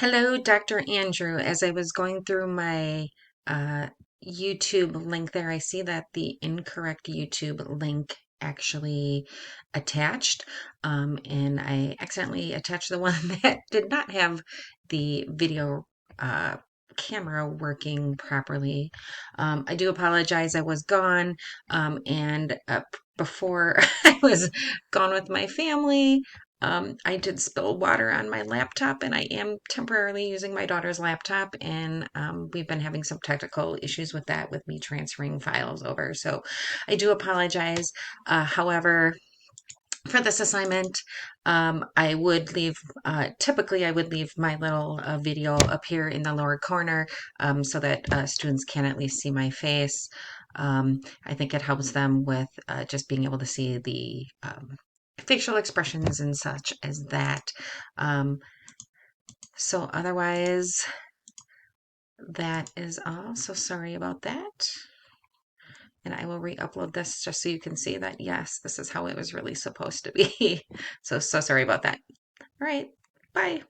Hello, Dr. Andrew. As I was going through my uh, YouTube link there, I see that the incorrect YouTube link actually attached, and I accidentally attached the one that did not have the video uh, camera working properly. I do apologize. I was gone, and before I was gone with my family. I did spill water on my laptop, and I am temporarily using my daughter's laptop, and we've been having some technical issues with that, with me transferring files over. So I do apologize. However, for this assignment, I would leave, typically I would leave my little video up here in the lower corner so that students can at least see my face. I think it helps them with just being able to see the facial expressions and such as that. Um, so otherwise, that is all. So sorry about that. And I will re-upload this just so you can see that, yes, this is how it was really supposed to be. So sorry about that. All right, bye.